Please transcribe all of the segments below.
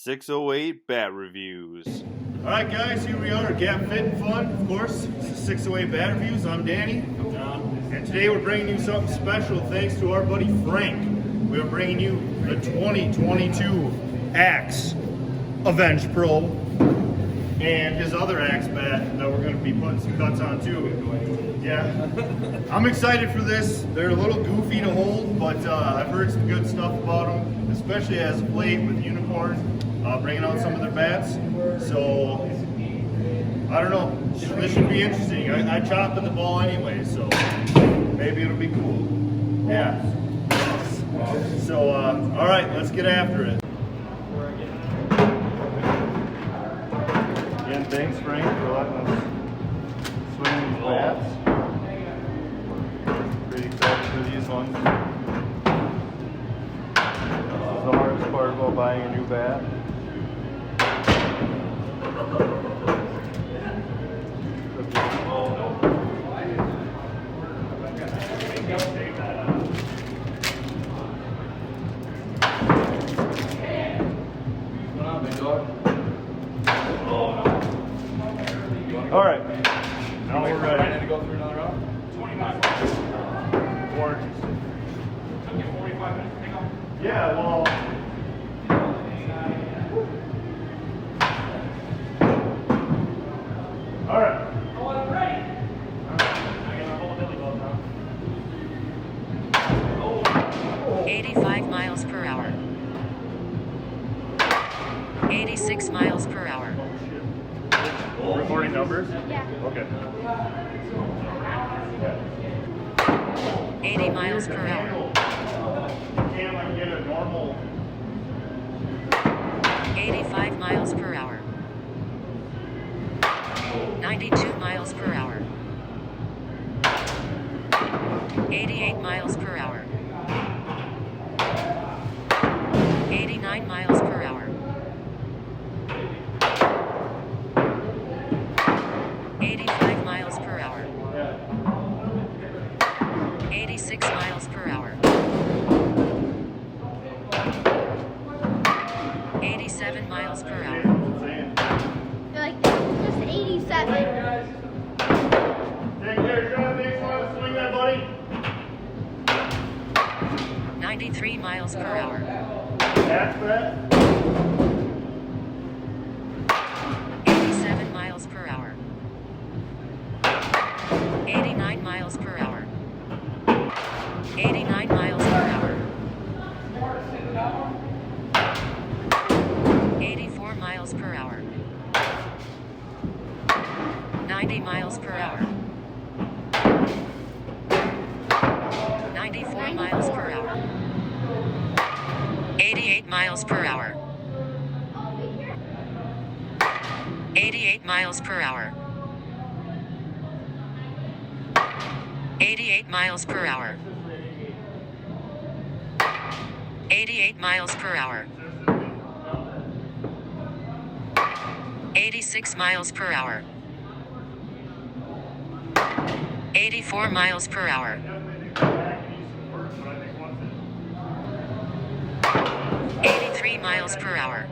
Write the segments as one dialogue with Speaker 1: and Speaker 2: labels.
Speaker 1: 608 Bat Reviews.
Speaker 2: Alright guys, here we are at Gap Fit and Fun, of course. This is 608 Bat Reviews. I'm Danny. I'm John. And today we're bringing you something special thanks to our buddy Frank. We are bringing you the 2022 Axe Avenge Pro and his other Axe bat that we're going to be putting some cuts on too. Yeah, I'm excited for this. They're a little goofy to hold, but I've heard some good stuff about them, especially as of late with Unicorn bringing out some of their bats. So, I don't know, this should be interesting. I chop in the ball anyway, so maybe it'll be cool. Yeah. So, alright, let's get after it. Again, thanks Frank for letting us swing these bats. Pretty excited for these ones. This is the hardest part about buying a new bat. All right, now we're ready to go through another round. 25 minutes. Gorgeous. Took you 45 minutes to take off? Yeah, well. All right. Oh, I'm ready. All right. I got my whole belly button now.
Speaker 3: 85 miles per hour. 86 miles per hour.
Speaker 2: Recording numbers?
Speaker 3: Yeah.
Speaker 2: Okay.
Speaker 3: 80 miles per hour.
Speaker 2: You can't like get a normal.
Speaker 3: 85 miles per hour. 92 miles per hour. 88 miles per hour. 89 miles per hour. 85 miles per hour. 86 miles per hour. 87 miles per hour.
Speaker 4: Like, just 87.
Speaker 2: Take care, John. Thanks for swing that, buddy.
Speaker 3: 93 miles per hour.
Speaker 2: That's that.
Speaker 3: 87 miles per hour. 89 miles per hour. 89 miles per hour. 84 miles per hour. 90 miles per hour. 94 miles per hour. 88 miles per hour. 88 miles per hour. 88 miles per hour. 88 miles per hour. 86 miles per hour. 84 miles per hour. 83 miles per hour.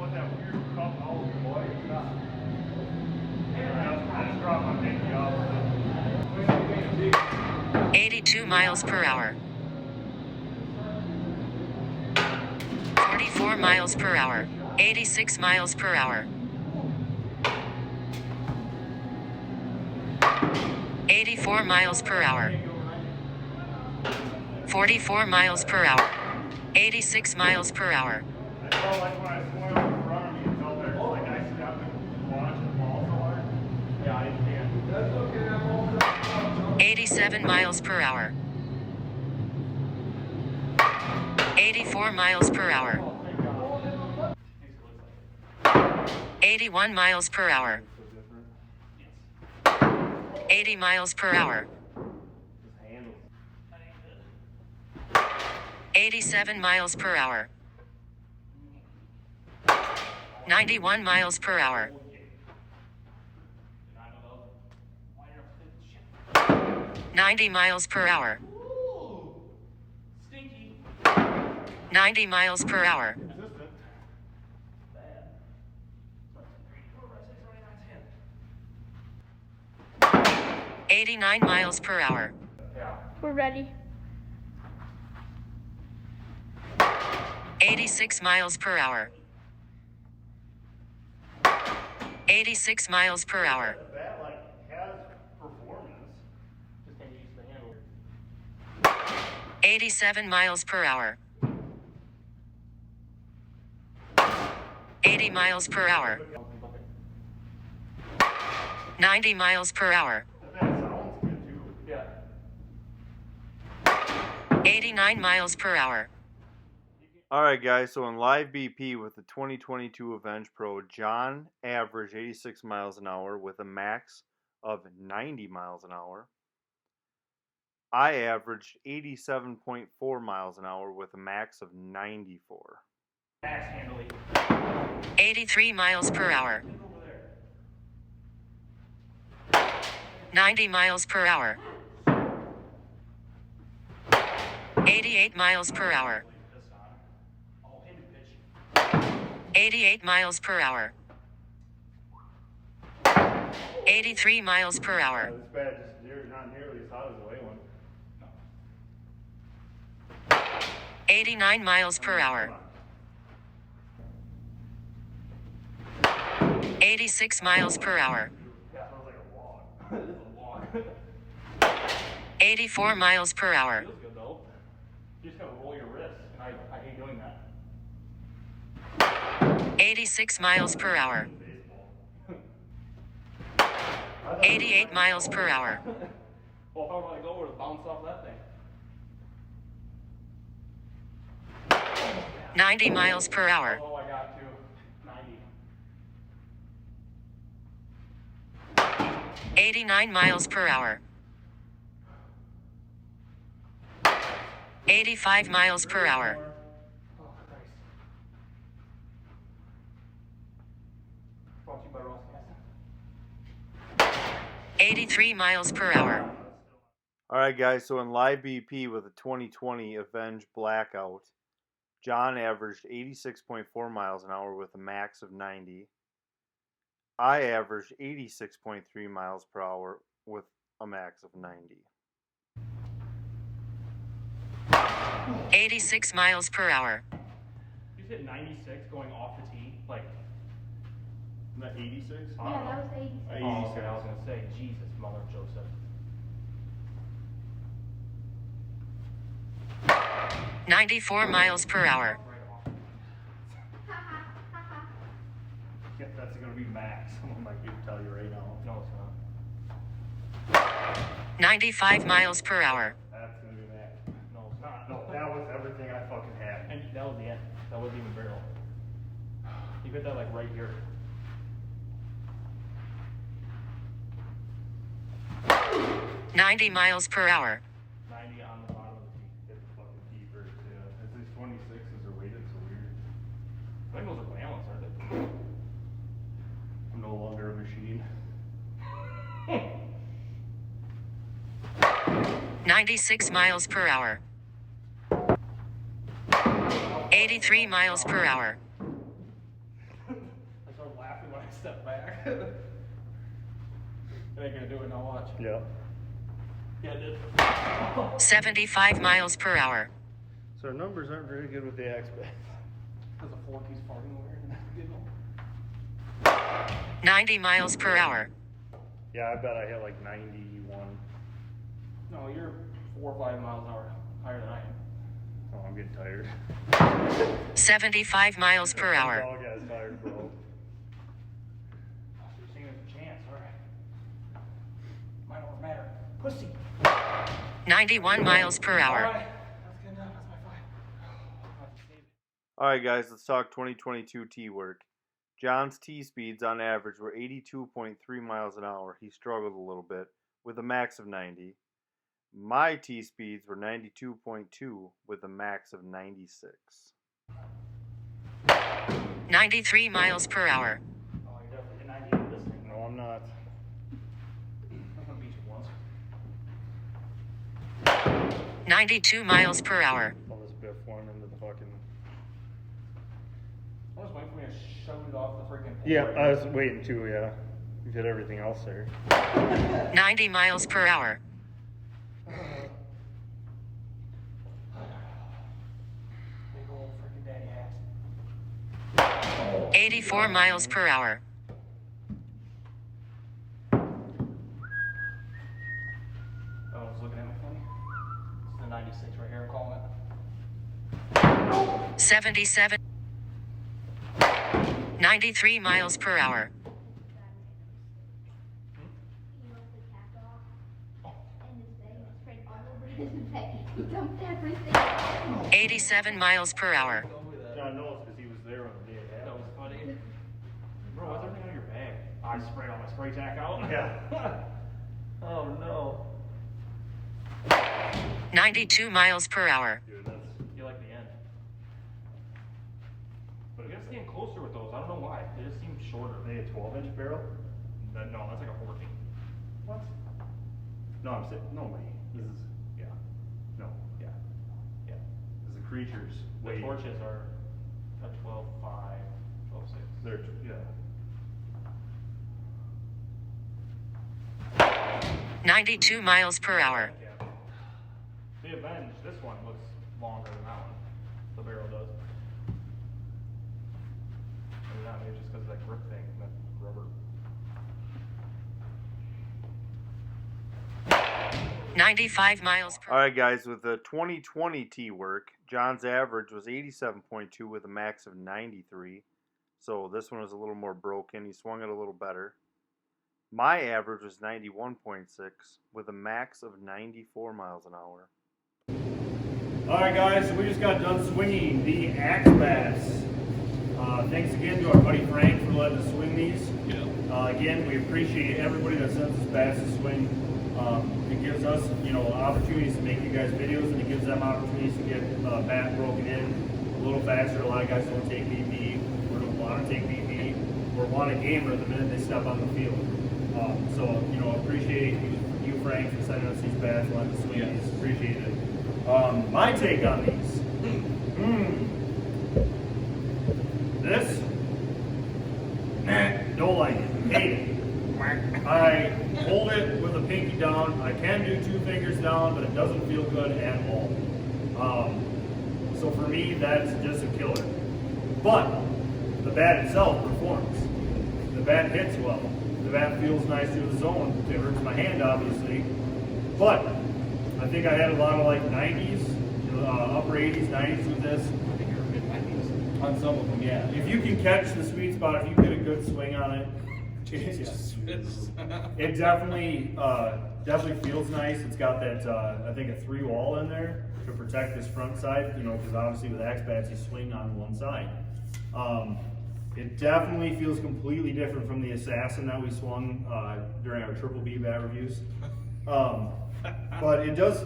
Speaker 3: 82 miles per hour. 44 miles per hour. 86 miles per hour. 84 miles per hour. 44 miles per hour. 86 miles per hour.
Speaker 2: I felt like when I swung up in front of me, it felt there, like I stepped and launched the ball so hard. Yeah, I can't. That's okay.
Speaker 3: 87 miles per hour. 84 miles per hour. 81 miles per hour. 80 miles per hour. 87 miles per hour. 91 miles per hour. 90 miles per hour. 90 miles per hour. 89 miles per hour.
Speaker 4: We're ready.
Speaker 3: 86 miles per hour. 86 miles per hour.
Speaker 2: The bat like has performance.
Speaker 5: Just can't use the handle.
Speaker 3: 87 miles per hour. 80 miles per hour. 90 miles per hour.
Speaker 2: The bat sounds good too.
Speaker 5: Yeah.
Speaker 3: 89 miles per hour.
Speaker 1: Alright guys, so in live BP with the 2022 Avenge Pro, John averaged 86 miles an hour with a max of 90 miles an hour. I averaged 87.4 miles an hour with a max of 94.
Speaker 5: Axe handily.
Speaker 3: 83 miles per hour. 90 miles per hour. 88 miles per hour. 88 miles per hour. 83 miles per hour.
Speaker 2: This bat just not nearly as hot as the way one.
Speaker 3: 89 miles per hour. 86 miles per hour.
Speaker 2: Yeah, sounds like a log.
Speaker 5: This is a log.
Speaker 3: 84 miles per hour.
Speaker 5: Feels good though. You just gotta roll your wrist. I hate doing that.
Speaker 3: 86 miles per hour. 88 miles per hour.
Speaker 5: Well, if I want to go, it would bounce off that thing.
Speaker 3: 90 miles per hour.
Speaker 5: Oh, I got to 90.
Speaker 3: 89 miles per hour. 85 miles per hour.
Speaker 5: Oh, Christ. Brought to you by Ross Gaston.
Speaker 3: 83 miles per hour.
Speaker 1: Alright guys, so in live BP with the 2020 Avenge Blackout, John averaged 86.4 miles an hour with a max of 90. I averaged 86.3 miles per hour with a max of 90.
Speaker 3: 86 miles per hour.
Speaker 5: You hit 96 going off the tee, like.
Speaker 2: Isn't that 86?
Speaker 4: Yeah, that was 86.
Speaker 5: Oh, okay, I was gonna say, Jesus, mother of Joseph.
Speaker 3: 94 miles per hour.
Speaker 5: Right off.
Speaker 2: Yeah, that's gonna be max. I'm like, tell you right now.
Speaker 5: No, it's not.
Speaker 3: 95 miles per hour.
Speaker 2: That's gonna be max.
Speaker 5: No, it's not.
Speaker 2: No, that was everything I fucking had.
Speaker 5: And that was the end. That wasn't even barrel. You hit that like right here.
Speaker 3: $90 miles per hour.
Speaker 5: 90 on the bottom of the tee.
Speaker 2: Hit the fucking key first, yeah. It's these 26s are weighted so weird.
Speaker 5: I think those are balanced, aren't they?
Speaker 2: I'm no longer a machine.
Speaker 3: 96 miles per hour. 83 miles per hour.
Speaker 5: I started laughing when I stepped back. It ain't gonna do it now, watch.
Speaker 2: Yeah.
Speaker 5: Yeah, it did.
Speaker 3: 75 miles per hour.
Speaker 2: So our numbers aren't very good with the axe bat.
Speaker 5: There's a Forky's farting over here. Good one.
Speaker 3: 90 miles per hour.
Speaker 2: Yeah, I bet I hit like 91.
Speaker 5: No, you're 4 or 5 miles an hour higher than I am.
Speaker 2: Oh, I'm getting tired.
Speaker 3: 75 miles per hour.
Speaker 2: Dog ass tired, bro.
Speaker 5: Oh, so you're saying there's a chance, alright. Might not matter. Pussy.
Speaker 3: 91 miles per hour.
Speaker 5: Alright, that's good enough. That's my 5. I'll have to save it.
Speaker 1: Alright guys, let's talk 2022 tee work. John's tee speeds on average were 82.3 miles an hour. He struggled a little bit with a max of 90. My tee speeds were 92.2 with a max of 96.
Speaker 3: 93 miles per hour.
Speaker 5: Oh, you're definitely 90 with this thing.
Speaker 2: No, I'm not.
Speaker 5: I'm gonna beat you once.
Speaker 3: 92 miles per hour.
Speaker 2: I'll just biff one into the fucking.
Speaker 5: I was waiting for me to shove it off the freaking.
Speaker 2: Yeah, I was waiting too, yeah.
Speaker 1: You did everything else there.
Speaker 3: 90 miles per hour.
Speaker 5: Big old freaking daddy axe.
Speaker 3: 84 miles per hour.
Speaker 5: Oh, I was looking at me funny. It's the 96 right here, I'm calling it.
Speaker 3: 77. 93 miles per hour.
Speaker 4: He wants the cap off, and his bag is sprayed all over his bag. He dumped everything.
Speaker 3: 87 miles per hour.
Speaker 1: John knows because he was there on the day of that.
Speaker 5: That was funny. Bro, what's everything on your bag? I sprayed all my spray tack out.
Speaker 1: Yeah.
Speaker 5: Oh no.
Speaker 3: 92 miles per hour.
Speaker 1: Dude, that's...
Speaker 5: You like the end. But I gotta stand closer with those. I don't know why. They just seem shorter.
Speaker 1: They a 12-inch barrel?
Speaker 5: No, that's like a 14.
Speaker 1: What? No, I'm saying, no way. This is,
Speaker 5: Yeah.
Speaker 1: no.
Speaker 5: Yeah. Yeah.
Speaker 1: This is the creatures.
Speaker 5: The
Speaker 1: Wait.
Speaker 5: torches are a 12.5, 12.6.
Speaker 1: They're, yeah.
Speaker 3: 92 miles per hour.
Speaker 5: The Avenge, this one looks longer than that one. The barrel does. Maybe not, maybe just because of that grip thing, that rubber.
Speaker 3: 95 miles per
Speaker 1: All right, guys, with the 2020 T work, John's average was 87.2 with a max of 93. So this one was a little more broken. He swung it a little better. My average was 91.6 with a max of 94 miles an hour.
Speaker 2: Alright guys, so we just got done swinging the Axe Bass. Thanks again to our buddy Frank for letting us swing these. Again, we appreciate everybody that sends us bass to swing. It gives us, opportunities to make you guys videos, and it gives them opportunities to get bat broken in a little faster. A lot of guys don't take BP, or don't want to take BP, or want a gamer the minute they step on the field. Appreciate you, Frank, for sending us these bats, letting us swing these. Appreciate it. My take on these. This? Don't like it. Hate it. I hold it with a pinky down. I can do 2 fingers down, but it doesn't feel good at all. So for me, that's just a killer. But the bat itself performs. The bat hits well. The bat feels nice through the zone. It hurts my hand, obviously. But I think I had a lot of like 90s, upper 80s, 90s with this.
Speaker 5: I think you're mid-90s.
Speaker 2: On some of them, yeah. If you can catch the sweet spot, if you get a good swing on it, it definitely feels nice. It's got that I think a 3 wall in there to protect this front side. Because obviously with axe bats you swing on one side. It definitely feels completely different from the Assassin that we swung during our Triple B bat reviews. But it does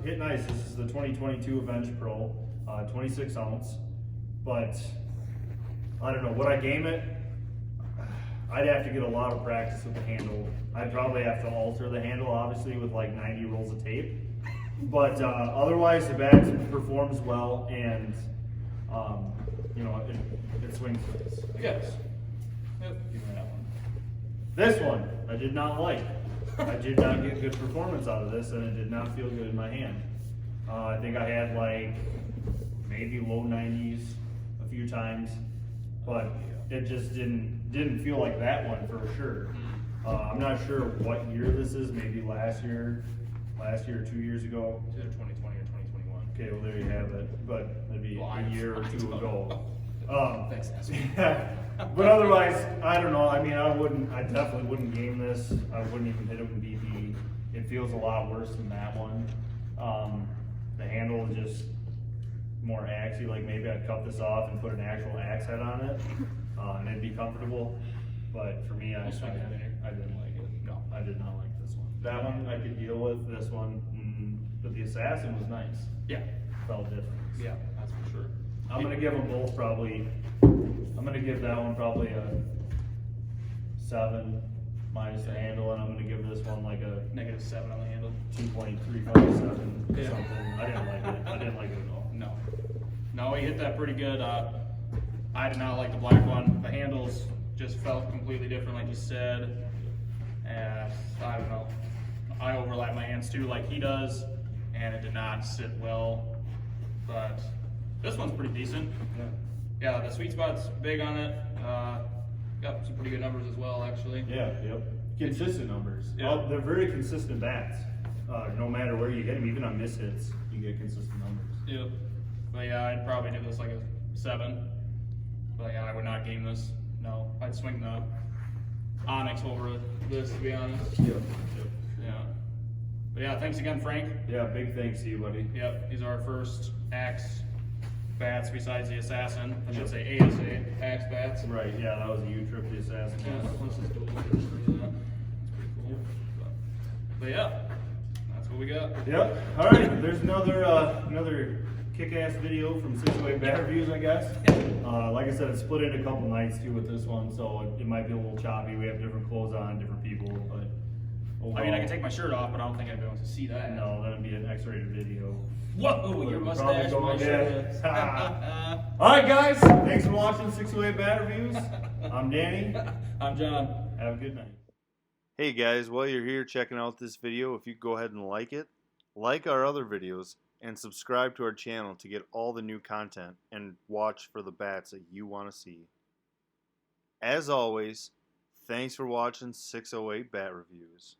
Speaker 2: hit nice. This is the 2022 Avenge Pro, 26 ounce. But I don't know, would I game it? I'd have to get a lot of practice with the handle. I'd probably have to alter the handle, obviously, with like 90 rolls of tape. But otherwise, the bat performs well, and it swings nice.
Speaker 5: Yes. Yep. Give me that one.
Speaker 2: This one, I did not like. I did not get good performance out of this, and it did not feel good in my hand. I think I had like maybe low 90s a few times, but it just didn't feel like that one for sure. I'm not sure what year this is. Maybe last year or 2 years ago.
Speaker 5: It's either 2020 or 2021.
Speaker 2: Okay, well there you have it. But maybe a year or 2 ago.
Speaker 5: Thanks,
Speaker 2: But otherwise, I don't know. I mean, I definitely wouldn't game this. I wouldn't even hit it with BP. It feels a lot worse than that one. The handle is just more axey. Like maybe I'd cut this off and put an actual axe head on it, and it'd be comfortable. But for me, I didn't like it. No, I did not like this one. That one I could deal with. This one, but the Assassin was nice.
Speaker 5: Yeah.
Speaker 2: Felt different.
Speaker 5: Yeah, that's for sure.
Speaker 2: I'm gonna give them both probably. I'm gonna give that one probably a 7 minus the handle, and I'm gonna give this one like a
Speaker 5: -7 on the handle.
Speaker 2: 2.357 or
Speaker 5: Yeah.
Speaker 2: something. I didn't like it. I didn't like it at all.
Speaker 5: No, he hit that pretty good. I did not like the black one. The handle's just felt completely different, like you said. And I don't know, I overlap my hands too, like he does, and it did not sit well. But this one's pretty decent. Yeah, the sweet spot's big on it. Got some pretty good numbers as well, actually.
Speaker 2: Yeah, yep. Consistent numbers.
Speaker 5: Yeah.
Speaker 2: They're very consistent bats. No matter where you hit them, even on mishits, you get consistent numbers.
Speaker 5: Yep. But yeah, I'd probably do this like a 7. But yeah, I would not game this. No, I'd swing the Onyx over this, to be honest.
Speaker 2: Yep.
Speaker 5: Yeah. But yeah, thanks again, Frank.
Speaker 2: Yeah, big thanks to you, buddy.
Speaker 5: Yep, these are our first Axe bats besides the Assassin. I should say ASA, Axe bats.
Speaker 2: Right, yeah, that was a U-trip, the Assassin.
Speaker 5: Yeah, this is cool. That's pretty cool. But yeah, that's what we got.
Speaker 2: Yep. All right. There's another kick-ass video from 608 Bat Reviews, I guess. Like I said, it's split into a couple nights too with this one, so it might be a little choppy. We have different clothes on, different people, but overall,
Speaker 5: I mean, I can take my shirt off, but I don't think I'd be able to see that.
Speaker 2: No, that'd be an X-rated video.
Speaker 5: Whoa, your mustache, my shirt.
Speaker 2: All right, guys. Thanks for watching 608 Bat Reviews. I'm Danny.
Speaker 5: I'm John.
Speaker 2: Have a good night.
Speaker 1: Hey guys, while you're here checking out this video, if you go ahead and like it, like our other videos, and subscribe to our channel to get all the new content and watch for the bats that you want to see. As always, thanks for watching 608 Bat Reviews.